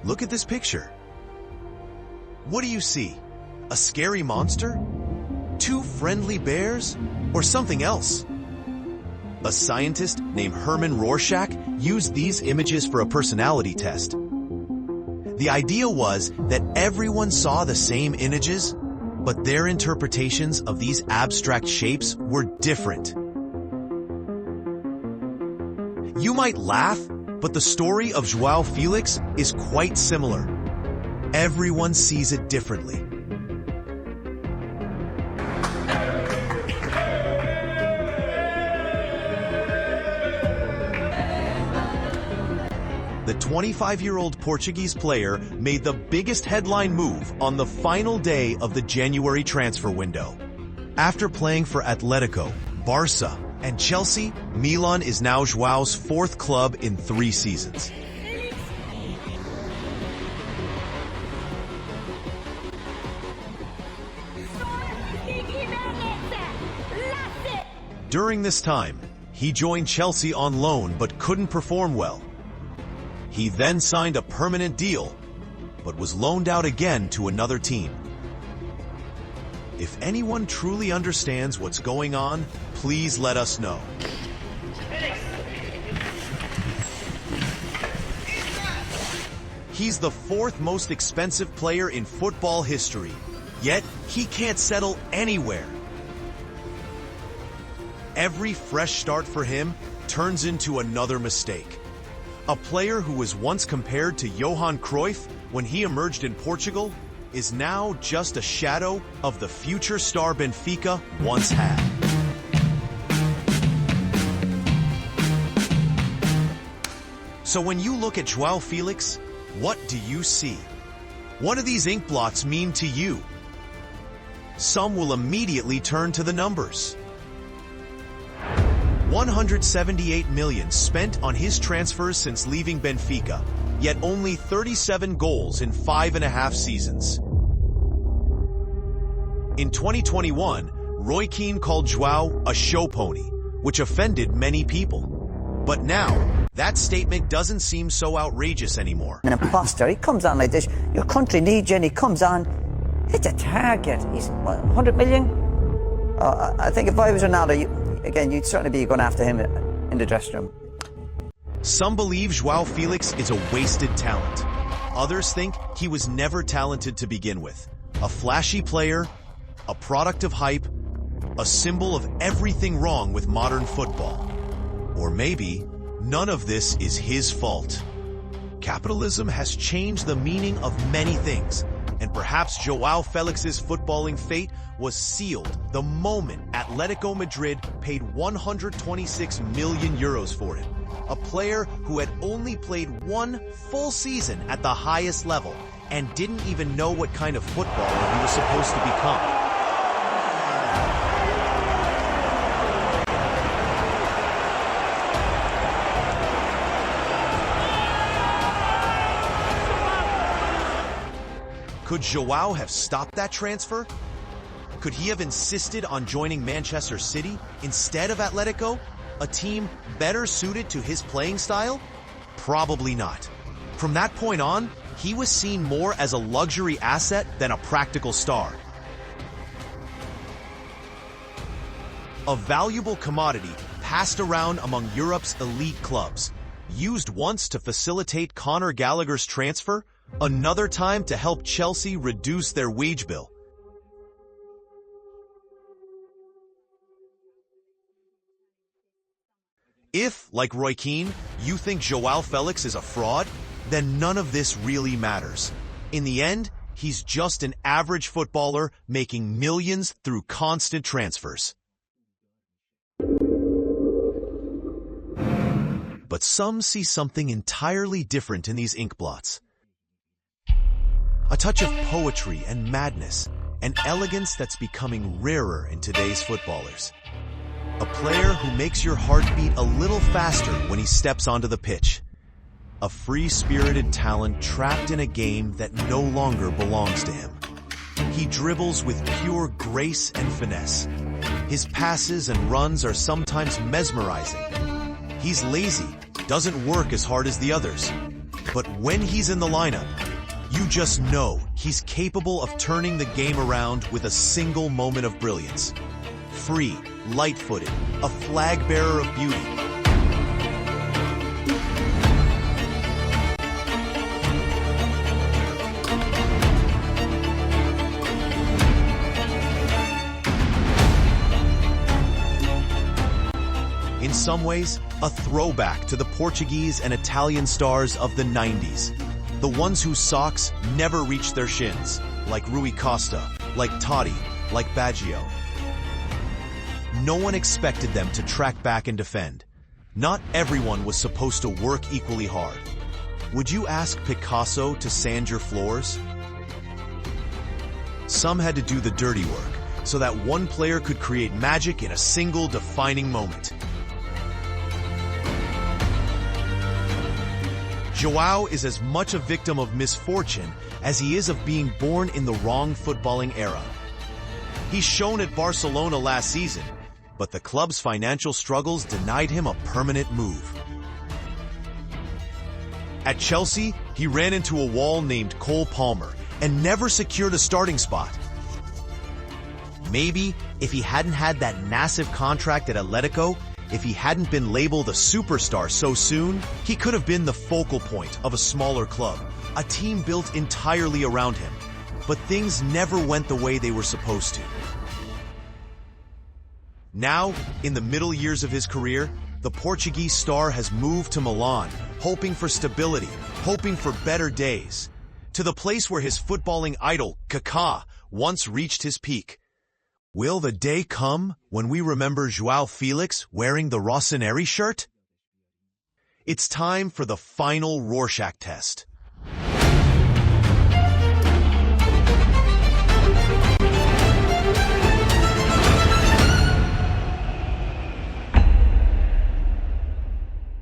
Look at this picture. What do you see? A scary monster? Two friendly bears? Or something else? A scientist named Herman Rorschach used these images for a personality test. The idea was that everyone saw the same images, but their interpretations of these abstract shapes were different. You might laugh, but the story of Joao Felix is quite similar. Everyone sees it differently. The 25-year-old Portuguese player made the biggest headline move on the final day of the January transfer window. After playing for Atletico, Barca, and Chelsea, Milan is now Joao's fourth club in 3 seasons. During this time, he joined Chelsea on loan but couldn't perform well. He then signed a permanent deal, but was loaned out again to another team. If anyone truly understands what's going on, please let us know. He's the 4th most expensive player in football history, yet he can't settle anywhere. Every fresh start for him turns into another mistake. A player who was once compared to Johan Cruyff when he emerged in Portugal is now just a shadow of the future star Benfica once had. So when you look at Joao Felix, what do you see? What do these ink blots mean to you? Some will immediately turn to the numbers. 178 million spent on his transfers since leaving Benfica, yet only 37 goals in 5.5 seasons. In 2021, Roy Keane called Joao a show pony, which offended many people. But now, that statement doesn't seem so outrageous anymore. An imposter, he comes on like this, your country needs you, and he comes on, hits a target. He's, what, 100 million? I think if I was Ronaldo, again, you'd certainly be going after him in the dressing room. Some believe Joao Felix is a wasted talent. Others think he was never talented to begin with. A flashy player, a product of hype, a symbol of everything wrong with modern football. Or maybe none of this is his fault. Capitalism has changed the meaning of many things, and perhaps Joao Felix's footballing fate was sealed the moment Atletico Madrid paid 126 million euros for him. A player who had only played 1 full season at the highest level and didn't even know what kind of footballer he was supposed to become. Could Joao have stopped that transfer? Could he have insisted on joining Manchester City instead of Atletico, a team better suited to his playing style? Probably not. From that point on, he was seen more as a luxury asset than a practical star. A valuable commodity passed around among Europe's elite clubs, used once to facilitate Conor Gallagher's transfer, another time to help Chelsea reduce their wage bill. If, like Roy Keane, you think Joao Felix is a fraud, then none of this really matters. In the end, he's just an average footballer making millions through constant transfers. But some see something entirely different in these ink blots. A touch of poetry and madness, an elegance that's becoming rarer in today's footballers. A player who makes your heart beat a little faster when he steps onto the pitch. A free-spirited talent trapped in a game that no longer belongs to him. He dribbles with pure grace and finesse. His passes and runs are sometimes mesmerizing. He's lazy, doesn't work as hard as the others. But when he's in the lineup, you just know he's capable of turning the game around with a single moment of brilliance. Free, light-footed, a flag bearer of beauty. In some ways, a throwback to the Portuguese and Italian stars of the 90s. The ones whose socks never reached their shins, like Rui Costa, like Totti, like Baggio. No one expected them to track back and defend. Not everyone was supposed to work equally hard. Would you ask Picasso to sand your floors? Some had to do the dirty work, so that one player could create magic in a single defining moment. Joao is as much a victim of misfortune as he is of being born in the wrong footballing era. He's shown at Barcelona last season, but the club's financial struggles denied him a permanent move. At Chelsea, he ran into a wall named Cole Palmer and never secured a starting spot. Maybe if he hadn't had that massive contract at Atletico, if he hadn't been labeled a superstar so soon, he could have been the focal point of a smaller club, a team built entirely around him. But things never went the way they were supposed to. Now, in the middle years of his career, the Portuguese star has moved to Milan, hoping for stability, hoping for better days, to the place where his footballing idol, Kaká, once reached his peak. Will the day come when we remember Joao Felix wearing the Rossoneri shirt? It's time for the final Rorschach test.